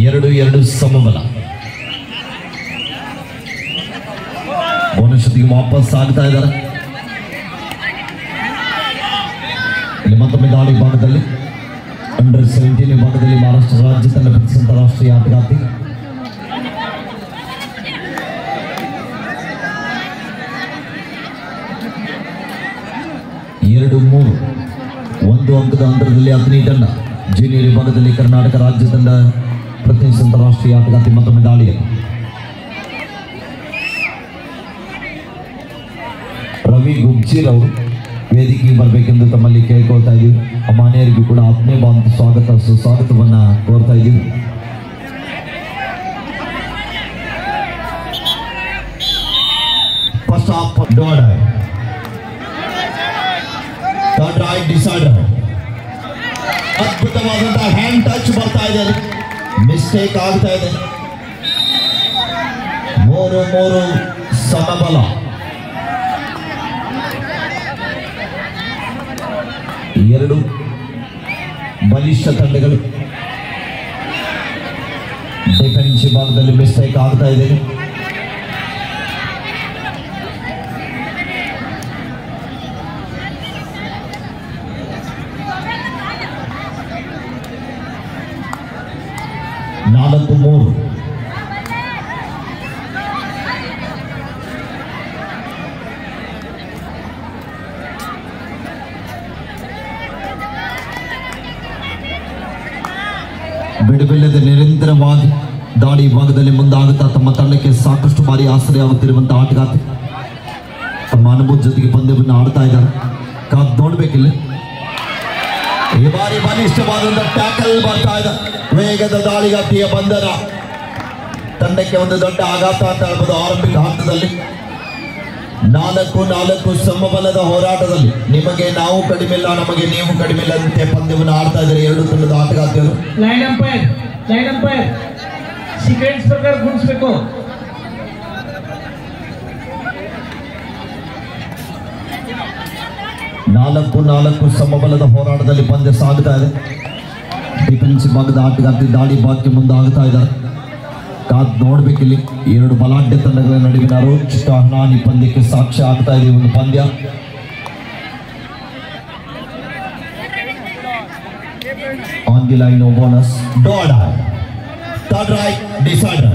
2-2 ಸಮಬಲ. Bonus ಜೊತೆಗೆ ವಾಪಸ್ ಆಗ್ತಾ ಇದ್ದಾರೆ. ಇಲ್ಲಿ ಮತ್ತೊಮ್ಮೆ ದಾಳಿ ಭಾಗದಲ್ಲಿ ಅಂಡರ್ 17 ವಿಭಾಗದಲ್ಲಿ ಮಹಾರಾಷ್ಟ್ರ ರಾಜ್ಯ ತಂಡ ಪ್ರತಿಷ್ಠಿತ ರಾಷ್ಟ್ರೀಯ ಆಟಗಾರ್ತಿ. ಒಂದು ಅಂಕದ ಅಂತರದಲ್ಲಿ ಅಗ್ನಿ ತಂಡ ಜೂನಿಯರ್ ವಿಭಾಗದಲ್ಲಿ ಕರ್ನಾಟಕ ರಾಜ್ಯ ತಂಡ ಪ್ರತಿಷ್ಠಿತ ರಾಷ್ಟ್ರೀಯ ಆಟಗಾರ್ತಿ ಮತ್ತೊಮ್ಮೆ ದಾಳಿಯಲ್ಲಿ. ರವಿ ಗುಬ್ಜೀರ್ ಅವರು ವೇದಿಕೆಗೆ ಬರಬೇಕೆಂದು ತಮ್ಮಲ್ಲಿ ಕೇಳ್ಕೊಳ್ತಾ ಇದ್ದೀವಿ. ಅಮಾನ್ಯರಿಗೂ ಕೂಡ ಆತ್ಮೀಯ ಭಾವ ಸ್ವಾಗತ ಸುಸ್ವಾಗತವನ್ನ ಕೋರ್ತಾ ಇದ್ದೀವಿ. ಫಸ್ಟ್ ಹಾಫ್ ಡಾಡ್ ರೈಟ್ ಡಿಸೈಡರ್. ಅದ್ಭುತವಾದಂತಹ ಹ್ಯಾಂಡ್ ಟಚ್ ಬರ್ತಾ ಇದೆ, ಮಿಸ್ಟೇಕ್ ಆಗ್ತಾ ಇದೆ. 3-3 ಸಮಬಲ. ಎರಡು ಬಲಿಷ್ಠ ತಂಡಗಳು. ಡಿಫೆನ್ಸ್ ವಿಭಾಗದಲ್ಲಿ ಮಿಸ್ಟೇಕ್ ಆಗ್ತಾ ಇದೆ. ನಾಲ್ಕು 3. ಬಿಡುವಿಲ್ಲದ ನಿರಂತರವಾಗಿ ದಾಳಿ ಭಾಗದಲ್ಲಿ ಮುಂದಾಗುತ್ತಾ ತಮ್ಮ ತಂಡಕ್ಕೆ ಸಾಕಷ್ಟು ಬಾರಿ ಆಶ್ರಯವಾಗುತ್ತಿರುವಂತಹ ಆಟಗಾರ್ತಿ ತಮ್ಮ ಅನುಭವ ಜೊತೆಗೆ ಪಂದ್ಯವನ್ನು ಆಡ್ತಾ ಇದ್ದಾರೆ. ಕಾದ್ ನೋಡ್ಬೇಕಿಲ್ಲ. ಈ ಬಾರಿ ಬಲಿಷ್ಠವಾದಂತಹ ಟ್ಯಾಕಲ್ ಬರ್ತಾ ಇದೆ. ವೇಗದ ದಾಳಿಗಾರ್ತಿಯ ಬಂಧನ ತಂಡಕ್ಕೆ ಒಂದು ದೊಡ್ಡ ಆಘಾತ ಅಂತ ಹೇಳ್ಬೋದು. ಆರಂಭಿಕ ಹಂತದಲ್ಲಿ 4-4 ಸಮಬಲದ ಹೋರಾಟದಲ್ಲಿ ನಿಮಗೆ ನಾವು ಕಡಿಮೆ ಇಲ್ಲ, ನಮಗೆ ನೀವು ಕಡಿಮೆ ಇಲ್ಲ ಅಂತೆ ಪಂದ್ಯವನ್ನು ಆಡ್ತಾ ಇದ್ದಾರೆ ಎರಡು ತಂಡದ ಆಟಗಾರ್ತಿಯರು. ಲೈನ್ ಅಂಪೈರ್ ಸೀಕ್ವೆನ್ಸ್ ಪ್ರಕಾರ ಗುಣಿಸಬೇಕು. ನಾಲ್ಕು ಸಮಬಲದ ಹೋರಾಟದಲ್ಲಿ ಪಂದ್ಯ ಸಾಗುತ್ತಾ ಇದೆ. ಡಿಫೆನ್ಸ್ ಭಾಗದ ಆಟಗಾರ್ತಿ ದಾಳಿ ಭಾಗಕ್ಕೆ ಮುಂದಾಗ್ತಾ ಇದ್ದಾರೆ. ಕಾದ್ ನೋಡ್ಬೇಕಿಲ್ಲಿ. ಎರಡು ಬಲಾಢ್ಯ ತಂಡಗಳ ನಡುವಿನ ರೋಚಕ ಹಣಾಹಣಿ ಪಂದ್ಯಕ್ಕೆ ಸಾಕ್ಷ್ಯ ಆಗ್ತಾ ಇದೆ ಒಂದು ಪಂದ್ಯ. ಆನ್ ದಿ ಲೈನ್ ಬೋನಸ್ ಡಾಡ್ ಥರ್ಡ್ ರೈಟ್ ಡಿಸೈಡರ್.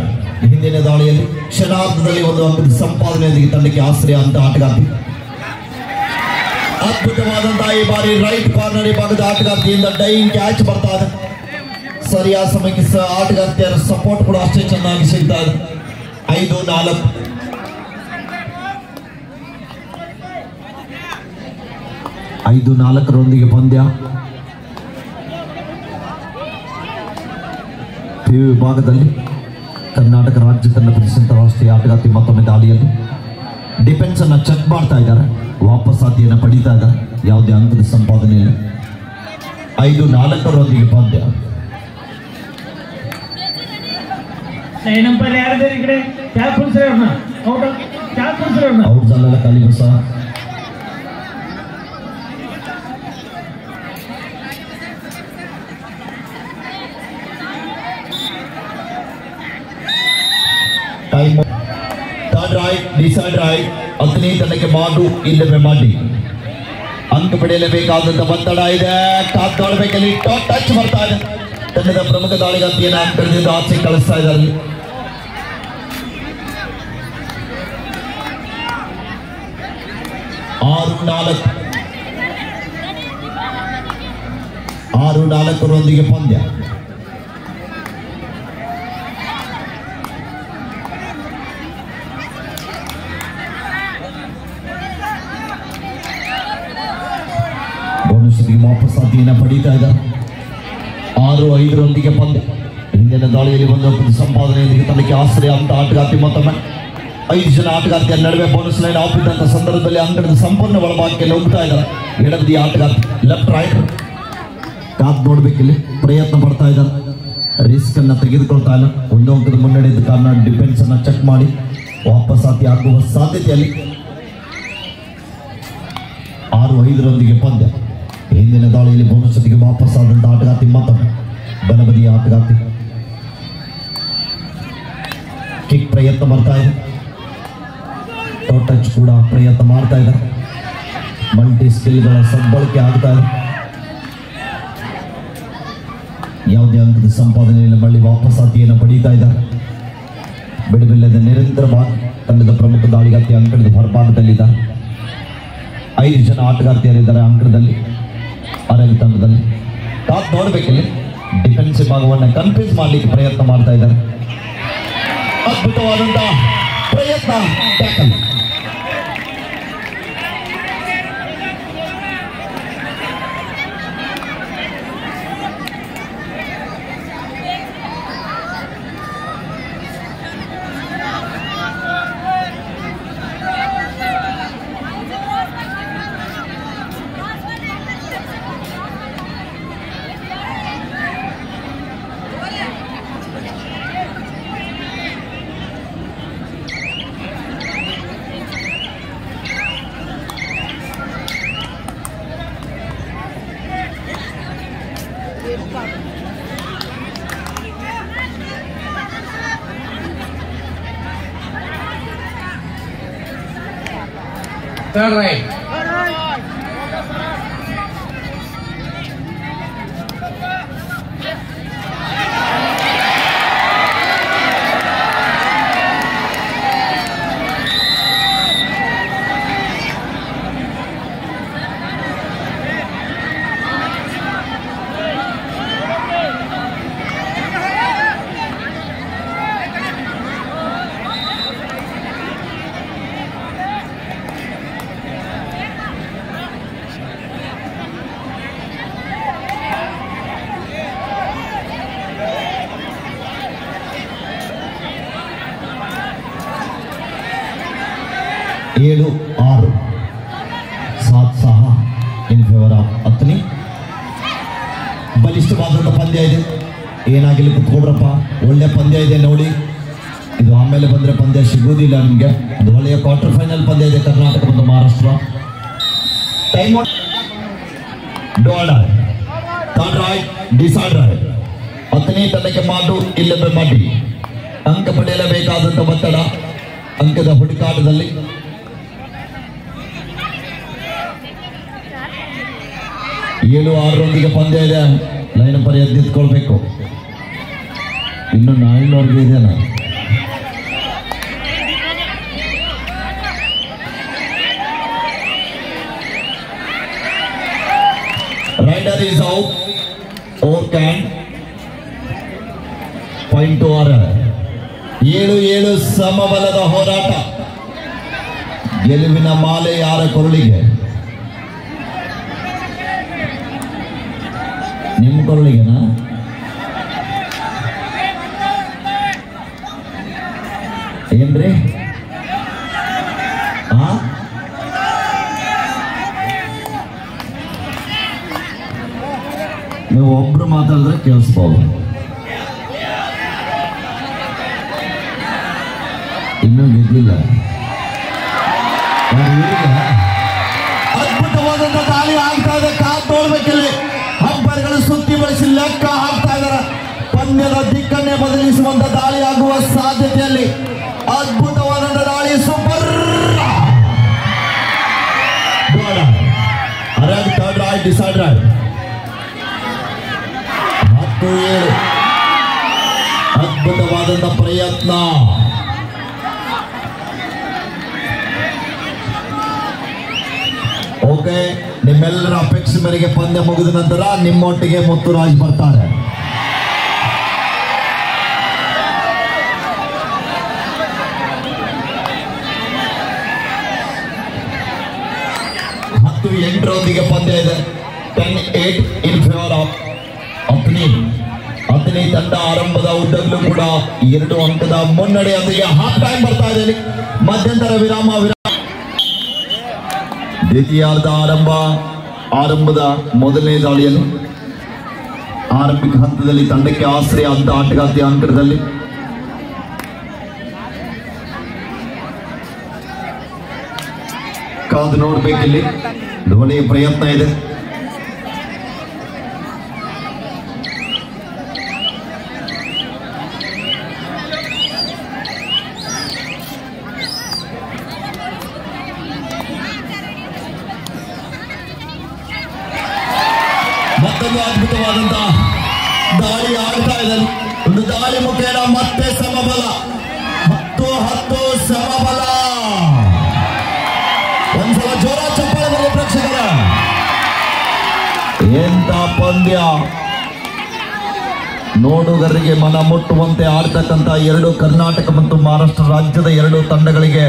ಹಿಂದಿನ ದಾಳಿಯಲ್ಲಿ ಕ್ಷಣಾರ್ಧದಲ್ಲಿ ಒಂದು ಅಂಕದ ಸಂಪಾದನೆಯೊಂದಿಗೆ ತಂಡಕ್ಕೆ ಆಶ್ರಯ ಅಂತ ಆಟಗಾರ್ತಿ. ಅದ್ಭುತವಾದಂತಹ ಈ ಬಾರಿ ರೈಟ್ ಕಾರ್ನರ್ ವಿಭಾಗದ ಆಟಗಾರ್ತಿಯಿಂದ ಡೈಯಿಂಗ್ ಕ್ಯಾಚ್ ಬರ್ತಾ ಇದೆ. ಸರಿಯಾದ ಸಮಯಕ್ಕೆ ಆಟಗಾರ್ತಿಯರ ಸಪೋರ್ಟ್ ಕೂಡ ಅಷ್ಟೇ ಚೆನ್ನಾಗಿ ಸಿಗ್ತಾ ಇದೆ. 5-4. ರೊಂದಿಗೆ ಪಂದ್ಯ. ವಿಭಾಗದಲ್ಲಿ ಕರ್ನಾಟಕ ರಾಜ್ಯ ತಂಡ ಪ್ರತಿಷ್ಠಿತ ರಾಷ್ಟ್ರೀಯ ಆಟಗಾರ್ತಿ ಮತ್ತೊಮ್ಮೆ ದಾಳಿಯಲ್ಲಿ ಡಿಫೆನ್ಸ್ ಅನ್ನ ಚೆಕ್ ಮಾಡ್ತಾ ಇದ್ದಾರೆ. ವಾಪಸ್ ಆತಿಯನ್ನು ಪಡಿತಾ ಇದ್ದಾರೆ. ಯಾವುದೇ ಅಂಕದ ಸಂಪಾದನೆ ಇಲ್ಲ. 5-4 ಪಂದ್ಯ. ಲೈನ್ ಅಂಪೈರ್ ಯಾರಿದ್ದಾರೆ ಈ ಕಡೆ? ಕ್ಯಾಚ್ ಕೊಡ್ತಾರೆ ಅವ್ರನ್ನ. ಔಟ್ ಅಲ್ಲ ಖಾಲಿ ಹೊಸ. Time third right decide right. ಅಗ್ನಿ ತಂಡಕ್ಕೆ ಮಾಡು ಇಲ್ಲವೇ ಮಾಡಿ ಅಂಕ ಪಡೆಯಲೇಬೇಕಾದಂತ ಒತ್ತಡ ಇದೆ. ಕಾದ್ ನೋಡ್ಬೇಕಲ್ಲಿ ಟಚ್ ಬರ್ತಾ ಇದೆ. ತಂಡದ ಪ್ರಮುಖ ದಾಳಿಗಾರ್ತಿಯನ್ನು ಅಂಕದಿಂದ ಆಚೆ ಕಳಿಸ್ತಾ ಇದ್ದಾರೆ. 6-4 ಪಂದ್ಯ. ವಾಪಸ್ ಆತಿಯನ್ನು ಪಡೀತಾ ಇದ್ದಾರೆ. 6-5 ಪಂದ್ಯ. ಹಿಂದಿನ ದಾಳಿಯಲ್ಲಿ ಒಂದು ಸಂಪಾದನೆಯೊಂದಿಗೆ ತಂಡಕ್ಕೆ ಆಶ್ರಯ ಅಂತ ಆಟಗಾರ್ತಿ ಮತ್ತೊಮ್ಮೆ 5 ಜನ ಆಟಗಾರ್ತಿಯ ನಡುವೆ ಬೋನಸ್ ಲೈನ್ ಆಫ್ ಇದ್ದಂಥ ಸಂದರ್ಭದಲ್ಲಿ ಅಂಕಣದ ಸಂಪೂರ್ಣ ಒಳಭಾಗಕ್ಕೆ ಹೋಗ್ತಾ ಇದ್ದಾರೆ. ಎಡಬದಿ ಆಟಗಾರ್ತಿ ಲೆಫ್ಟ್ ರೈಟ್. ಕಾದ್ ನೋಡ್ಬೇಕಿಲ್ಲಿ ಪ್ರಯತ್ನ ಪಡ್ತಾ ಇದ್ದಾರೆ. ರಿಸ್ಕ್ ಅನ್ನ ತೆಗೆದುಕೊಳ್ತಾ ಇಲ್ಲ. ಒಂದು ಅಂಕದ ಮುನ್ನಡೆ ಇದ್ದ ಕಾರಣ ಡಿಫೆನ್ಸ್ ಅನ್ನ ಚೆಕ್ ಮಾಡಿ ವಾಪಸ್ ಆತಿ ಆಗುವ ಸಾಧ್ಯತೆಯಲ್ಲಿ 6-5 ಪಂದ್ಯ. ಹಿಂದಿನ ದಾಳಿಯಲ್ಲಿ ಬೋನಸ್ ಜೊತೆಗೆ ವಾಪಸ್ ಆದಂತಹ ಆಟಗಾರ್ತಿ ಮತ್ತೊಮ್ಮೆ ಬಲಬದಿಯ ಆಟಗಾರ್ತಿ ಪ್ರಯತ್ನ ಬರ್ತಾ ಇದೆ. ಟಚ್ ಕೂಡ ಪ್ರಯತ್ನ ಮಾಡ್ತಾ ಇದ್ದಾರೆ. ಮಲ್ಟಿ ಸ್ಕಿಲ್ಗಳ ಸದ್ಬಳಕೆ ಆಗ್ತಾ ಇದೆ. ಯಾವುದೇ ಅಂಕದ ಸಂಪಾದನೆಯಲ್ಲಿ ಮಳ್ಳಿ ವಾಪಸಾತಿಯನ್ನು ಪಡೀತಾ ಇದ್ದಾರೆ. ಬಿಡುವಿಲ್ಲದೆ ನಿರಂತರವಾಗಿ ತಂಡದ ಪ್ರಮುಖ ದಾಳಿಗಾರ್ತಿ ಅಂಕಣದ ಹೊರಭಾಗದಲ್ಲಿದ್ದಾರೆ. 5 ಜನ ಆಟಗಾರ್ತಿಯರಿದ್ದಾರೆ ಅಂಕಣದಲ್ಲಿ. ಅರವಿ ತಂಡದಲ್ಲಿ ಟಾಪ್ ನೋಡ್ಬೇಕಿಲ್ಲ, ಡಿಫೆನ್ಸಿವ್ ಭಾಗವನ್ನು ಕನ್ಫ್ಯೂಸ್ ಮಾಡಲಿಕ್ಕೆ ಪ್ರಯತ್ನ ಮಾಡ್ತಾ ಇದ್ದಾರೆ. ಅದ್ಭುತವಾದಂತಹ ಪ್ರಯತ್ನ, ಟ್ಯಾಕಲ್. Third right. ಏಳು 6 7-6 ಇನ್ ಫೇವರ್ ಆಫ್ ಅತ್ನಿ. ಬಲಿಷ್ಠವಾದಂಥ ಪಂದ್ಯ ಇದೆ. ಏನಾಗಿಲ್ಲ ಕುತ್ಕೊಡ್ರಪ್ಪ, ಒಳ್ಳೆ ಪಂದ್ಯ ಇದೆ ನೋಡಿ. ಇದು ಆಮೇಲೆ ಬಂದರೆ ಪಂದ್ಯ ಸಿಗೋದಿಲ್ಲ ನಿಮಗೆ. ಅದು ಒಳ್ಳೆಯ ಕ್ವಾರ್ಟರ್ ಫೈನಲ್ ಪಂದ್ಯ ಇದೆ ಕರ್ನಾಟಕ ಮತ್ತು ಮಹಾರಾಷ್ಟ್ರ. ಟೈಮ್ ಅತ್ನಿ ತಂಡಕ್ಕೆ ಮಾಡು ಇಲ್ಲವೇ ಮಾಡಿ ಅಂಕ ಪಡೆಯಲೇಬೇಕಾದಂಥ ಒತ್ತಡ ಅಂಕದ ಹುಡುಕಾಟದಲ್ಲಿ. ಏಳು 6 ಪಂದ್ಯ ಇದೆ. ಲೈನ್ ಪರಿ ಎದ್ದಿತ್ಕೊಳ್ಬೇಕು. ಇನ್ನು 9 ಇದೆನಾ? Raider is out. Over can point to 7-7 ಸಮಬಲದ ಹೋರಾಟ. ಗೆಲುವಿನ ಮಾಲೆ ಯಾರ ಕೊರಳಿಗೆ? ನಿಮ್ಮ ಕೊರಳಿಗೆನಾ? ಏನ್ರಿ? ನೀವು ಒಬ್ರು ಮಾತಾಡಿದ್ರೆ ಕೇಳಿಸ್ಬೋದು. ಇನ್ನೂ ಗೆದ್ದಿಲ್ಲ. ಅದ್ಭುತವಾದಂತ ದಾಳಿ ಆಗ್ತಾ ಇದೆ. ಕಾದ್ ನೋಡ್ಬೇಕಿಲ್ಲಿ. ಅಂಪೈರ್ಗಳು ಸುತ್ತಿ ಬಳಸಿ ಲೆಕ್ಕ ಹಾಕ್ತಾ ಇದ್ದಾರೆ. ಪಂದ್ಯದ ದಿಕ್ಕನ್ನೇ ಬದಲಿಸುವಂತ ದಾಳಿ ಆಗುವ ಸಾಧ್ಯತೆಯಲ್ಲಿ ಅದ್ಭುತವಾದಂತ ದಾಳಿ. Super. Third right, decide right. 10-7 ಅದ್ಭುತವಾದಂತ ಪ್ರಯತ್ನ. ಓಕೆ, ನಿಮ್ಮೆಲ್ಲರ ಅಪೇಕ್ಷೆ ಮೇರೆಗೆ ಪಂದ್ಯ ಮುಗಿದ ನಂತರ ನಿಮ್ಮೊಟ್ಟಿಗೆ ಮುತ್ತುರಾಜ್ ಬರ್ತಾರೆ. ಮತ್ತು 8 ಪಂದ್ಯ ಇದೆ. 10-8 ಇನ್ ಫೇವರ್ ಆಫ್ ಅತ್ನಿ. ಅತ್ನಿ ತಂಡ ಆರಂಭದ ಉದ್ದಗಲೂ ಕೂಡ 2 ಅಂಕದ ಮುನ್ನಡೆಯೊಂದಿಗೆ ಹಾಫ್ ಟೈಮ್ ಬರ್ತಾ ಇದೆ. ಮಧ್ಯಂತರ ವಿರಾಮ. ದ್ವಿತೀಯಾರ್ಧ ಆರಂಭದ ಮೊದಲನೇ ದಾಳಿಯಲ್ಲಿ ಆರಂಭಿಕ ಹಂತದಲ್ಲಿ ತಂಡಕ್ಕೆ ಆಶ್ರಯ ಅಂತ ಆಟಗಾರ್ತಿ ಅಂಕಣದಲ್ಲಿ ಕಾದು ನೋಡ್ಬೇಕಿಲ್ಲಿ. ಒಳ್ಳೆಯ ಪ್ರಯತ್ನ ಇದೆ. ಆಗ್ತಾ ಇದೆ. ಒಂದು ದಾಳಿ ಮುಖೇನ ಮತ್ತೆ ಸಮಬಲ, 10-10 ಸಮಬಲ. ಒಂದ್ಸಲ ಜೋರ ಚಪ್ಪಾಳೆ ಬರಲಿ ಪ್ರೇಕ್ಷಕರ. ಎಂತ ಪಂದ್ಯ, ನೋಡುಗರಿಗೆ ಮನ ಮುಟ್ಟುವಂತೆ ಆಡ್ತಕ್ಕಂಥ ಎರಡು ಕರ್ನಾಟಕ ಮತ್ತು ಮಹಾರಾಷ್ಟ್ರ ರಾಜ್ಯದ ಎರಡು ತಂಡಗಳಿಗೆ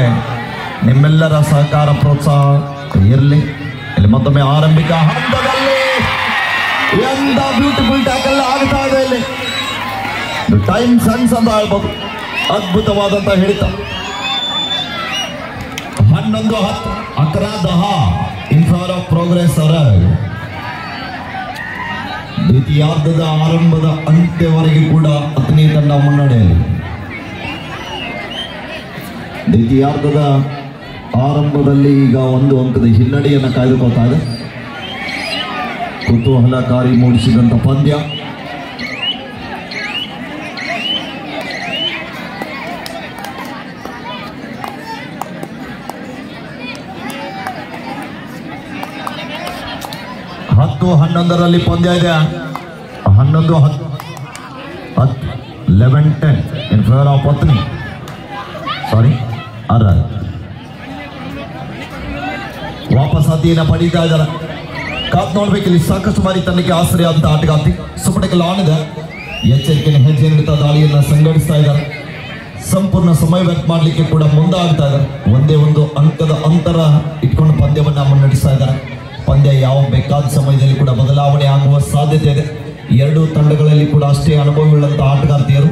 ನಿಮ್ಮೆಲ್ಲರ ಸಹಕಾರ ಪ್ರೋತ್ಸಾಹ ಇರಲಿ. ಇಲ್ಲಿ ಮತ್ತೊಮ್ಮೆ ಆರಂಭಿಕ ಹಂತದಲ್ಲಿ ಎಂತ ಬ್ಯೂಟಿಫುಲ್ ಟ್ಯಾಕಲ್ ಆಗ್ತಾ ಇದೆ. ಇಲ್ಲಿ ಟೈಮ್ ಸೆನ್ಸ್ ಅಂತ ಹೇಳ್ಬೋದು, ಅದ್ಭುತವಾದಂತ ಹಿಡಿತ. 11-10 11-10 ಇನ್ ಫೇವರ್ ಆಫ್ ಪ್ರೋಗ್ರೆಸ್ ಅರಗ್. ದ್ವಿತೀಯಾರ್ಧದ ಆರಂಭದ ಅಂತ್ಯವರೆಗೆ ಕೂಡ ಅತನಿ ತಂಡ ಮುನ್ನಡೆಯಲ್ಲಿ. ದ್ವಿತೀಯಾರ್ಧದ ಆರಂಭದಲ್ಲಿ ಈಗ 1 ಅಂಕದ ಹಿನ್ನಡೆಯನ್ನು ಕಾಯ್ದುಕೊಳ್ತಾ ಇದೆ. ಕುತೂಹಲಕಾರಿ ಮೂಡಿಸಿದಂತ ಪಂದ್ಯ. ಹತ್ತು 11ರಲ್ಲಿ ಪಂದ್ಯ ಇದೆ. 11-10 11-10 ಇನ್ ಫೇವರ್ ಆಫ್ ಅತನಿ. ಸಾರಿ ಅರಗ್. ವಾಪಸ್ ಹತಿಯನ್ನು ಪಡೀತಾ ಇದ್ದಾರೆ. ಕಾತ್ ನೋಡ್ಬೇಕಿಲ್ಲಿ ಸಾಕಷ್ಟು ಬಾರಿ ತನ್ನಕ್ಕೆ ಆಶ್ರಯ ಅಂತ ಆಟಗಾರ್ತಿ ಸುಪಟಕಲ್ ಆಣಿದೆ. ಎಚ್ಚರಿಕೆಯನ್ನು ಹೆಜ್ಜೆ ನೀಡುತ್ತಾ ದಾಳಿಯನ್ನು ಸಂಘಟಿಸ್ತಾ ಇದ್ದಾರೆ. ಸಂಪೂರ್ಣ ಸಮಯ ವ್ಯರ್ಥ ಮಾಡಲಿಕ್ಕೆ ಕೂಡ ಮುಂದಾಗ್ತಾ ಇದ್ದಾರೆ. ಒಂದೇ ಒಂದು ಅಂಕದ ಅಂತರ ಇಟ್ಕೊಂಡು ಪಂದ್ಯವನ್ನು ಮುನ್ನಡೆಸ್ತಾ ಇದ್ದಾರೆ. ಪಂದ್ಯ ಯಾವ ಬೇಕಾದ ಸಮಯದಲ್ಲಿ ಕೂಡ ಬದಲಾವಣೆ ಆಗುವ ಸಾಧ್ಯತೆ ಇದೆ. ಎರಡೂ ತಂಡಗಳಲ್ಲಿ ಕೂಡ ಅಷ್ಟೇ ಅನುಭವವುಳ್ಳಂತ ಆಟಗಾರ್ತಿಯರು,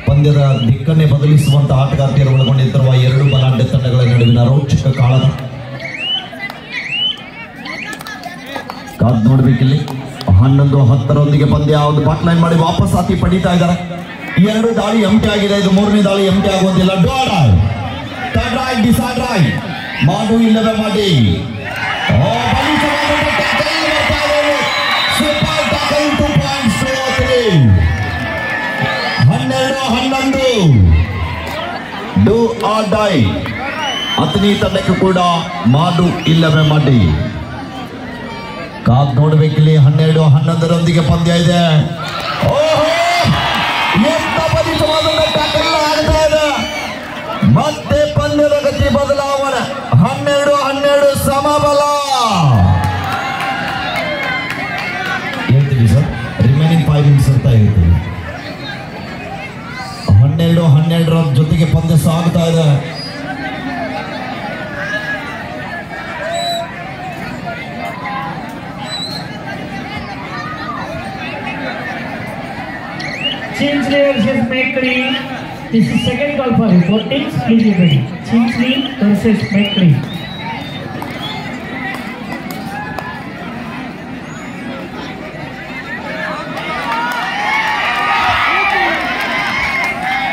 ಪಂದ್ಯದ ದಿಕ್ಕನ್ನೇ ಬದಲಿಸುವಂತ ಆಟಗಾರ್ತಿಯರು ಒಳಗೊಂಡಿರುವ ಎರಡು ಬಲಾಢ್ಯ ತಂಡಗಳ ನಡುವಿನ ರೋಚಕ ಕಾಳಗ. ಕಾದ್ ನೋಡ್ಬೇಕಿಲ್ಲಿ 11-10 ಪಂದ್ಯ ಒಂದು ಬಾಟ್ ಲೈನ್ ಮಾಡಿ ವಾಪಸ್ ಹಾಕಿ ಪಡೀತಾ ಇದ್ದಾರೆ. ಎರಡು ದಾಳಿ ಎಂಟಿ ಆಗಿದೆ. ಇದು ಮೂರನೇ ದಾಳಿ ಎಂಟಿ ಆಗುವಂತಿಲ್ಲ. ಮಾಡು ಇಲ್ಲವೇ ಮಾಡಿ. 12-11 ಡೂ ಆರ್ ಡೈ. ಅತನಿ ತಂಡಕ್ಕೆ ಕೂಡ ಮಾಡು ಇಲ್ಲವೇ ಮಾಡಿ. ಕಾದ್ ನೋಡ್ಬೇಕಿಲ್ಲಿ 12-11 ಪಂದ್ಯ ಇದೆ. ಮತ್ತೆ ಪಂದ್ಯದ ಗತಿ ಬದಲಾವಣೆ. 12-12 ಸಮಬಲ. ಹೇಳ್ತೀವಿ ಸರ್, ರಿಮೈನಿಂಗ್ 5 ಮಿನಿಟ್ಸ್ ಅಂತ ಹೇಳ್ತೀವಿ. 12-12 ಜೊತೆಗೆ ಪಂದ್ಯ ಸಾಗ್ತಾ ಇದೆ. Chinsley versus Mekri. This is second call for reporting. Please be ready. Chinsley versus Mekri.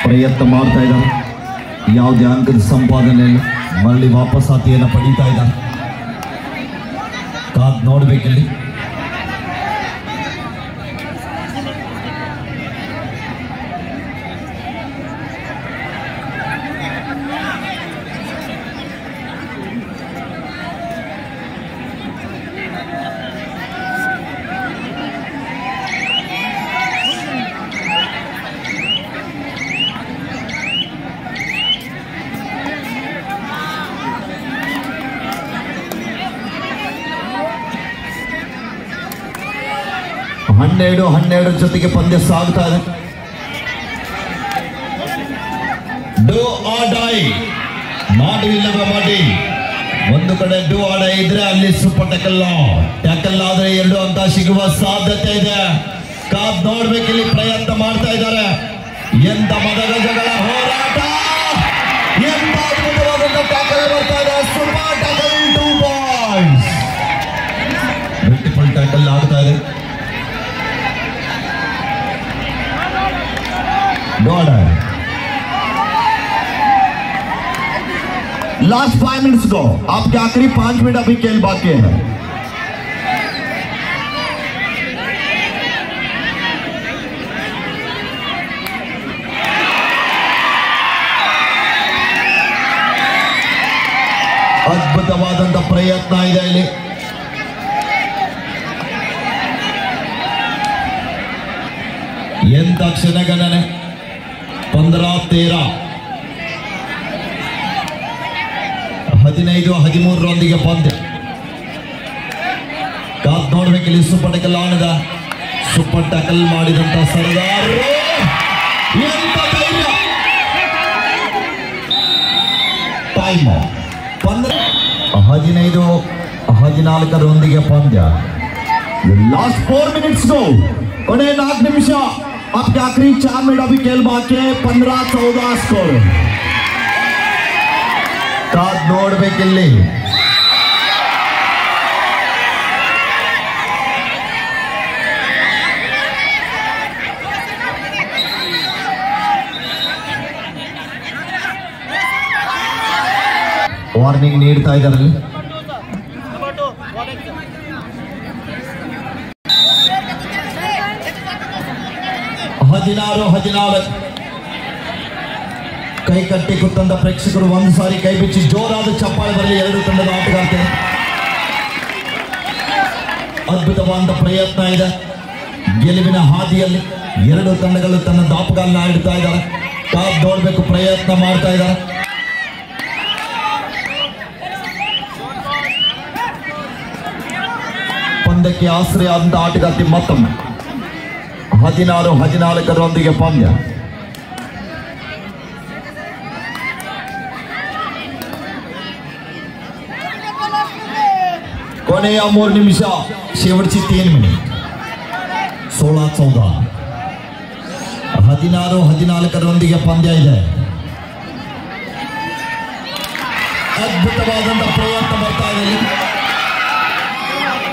ಪ್ರಯತ್ನ ಮಾಡ್ತಾ ಇದ್ದಾರೆ. ಯಾವುದೇ ಅಂಕದ ಸಂಪಾದನೆಯಲ್ಲಿ ಮರಳಿ ವಾಪಸ್ ಹಾತಿಯನ್ನು ಪಡೀತಾ ಇದ್ದಾರೆ. ಕಾದ್ ನೋಡ್ಬೇಕಿಲ್ಲಿ. ಹನ್ನೆರಡು ಜೊತೆಗೆ ಪಂದ್ಯ ಸಾಗ್ತಾ ಇದೆ. ಡೂ ಆರ್ ಡೈ, ಮಾಡು ಇಲ್ಲವೇ ಮಾಡಿ. ಒಂದು ಕಡೆ ಡೂ ಆರ್ ಡೈ ಇದ್ರೆ ಅಲ್ಲಿ ಸೂಪರ್ ಟ್ಯಾಕಲ್. ಟ್ಯಾಕಲ್ ಆದ್ರೆ 2 ಅಂಕ ಸಿಗುವ ಸಾಧ್ಯತೆ ಇದೆ. ಕಾದ್ ನೋಡ್ಬೇಕಿಲ್ಲಿ ಪ್ರಯತ್ನ ಮಾಡ್ತಾ ಇದ್ದಾರೆ. ಎಂತ ಮದಗಜಗಳ ಹೋರಾಟ, ಎಂತ ಅದ್ಭುತವಾದಂತ ಟ್ಯಾಕಲ್ ಬರ್ತಾ ಇದೆ. Super tackle 2 points. Beautiful tackle ಆಗ್ತಾ ಇದೆ. लास्ट 5 मिनट्स को आपके आखिरी 5 मिनट अभी खेल बाकी है. ಅದ್ಭುತವಾದಂತ ಪ್ರಯತ್ನ ಇದೆ ಇಲ್ಲಿ. ಎಂತ ಕ್ಷಣಗಣನೆ 15-13 15-13 ಪಂದ್ಯ ಕಾದ್ ನೋಡ್ಬೇಕಿಲ್ಲಿ ಸೂಪರ್ ಟಕಲ್ ಆಣದ ಸೂಪರ್ ಟಕಲ್ ಮಾಡಿದಂತ ಸರ್ದಾರ್ ಎಂತ ಧೈರ್ಯ ಟೈಮ್ 15-14 ಪಂದ್ಯ लास्ट 4 मिनट्स गो कोने 4 निमिष आपके आखिरी 4 मिनट अभी खेल बाकी 15-14 स्कोर काद ನೋಡಬೇಕಿಲ್ಲಿ ವಾರ್ನಿಂಗ್ ನೀಡ್ತಾ ಇದ್ದಾರೆ 16 ಕೈ ಕಟ್ಟಿ ಕೂತಂತ ಪ್ರೇಕ್ಷಕರು ಒಂದು ಸಾರಿ ಕೈ ಬಿಚ್ಚಿ ಜೋರಾದ ಚಪ್ಪಾಳೆ ಬರಲಿ ಎರಡು ತಂಡದ ಆಟಗಾರ್ತಿಗೆ ಅದ್ಭುತವಾದ ಪ್ರಯತ್ನ ಇದೆ ಗೆಲುವಿನ ಹಾದಿಯಲ್ಲಿ ಎರಡು ತಂಡಗಳು ತನ್ನ ದಾಪುಗಾಲನ್ನ ಇಡ್ತಾ ಇದ್ದಾರೆ ಕಾದ್ ನೋಡ್ಬೇಕು ಪ್ರಯತ್ನ ಮಾಡ್ತಾ ಇದ್ದಾರೆ ಪಂದ್ಯಕ್ಕೆ ಆಶ್ರಯ ಆದಂತ ಆಟಗಾರ್ತಿ ಮತ್ತೊಮ್ಮೆ 16-14 ಪಂದ್ಯ ಕೊನೆಯ 3 ನಿಮಿಷ शेवटची 3 मिनिट 16-14 16-14 ಪಂದ್ಯ ಇದೆ ಅದ್ಭುತವಾದಂತ ಪ್ರಯತ್ನ ಬರ್ತಾ ಇದೆ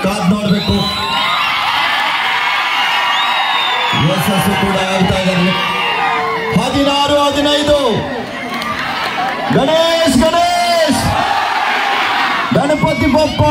ಕಾದ್ ನೋಡ್ಬೇಕು ಯಶಸ್ಸು ಕೂಡ ಆಗ್ತಾ ಇದ್ದಾರೆ 16-15 ಗಣೇಶ್ ಗಣಪತಿ ಬಪ್ಪ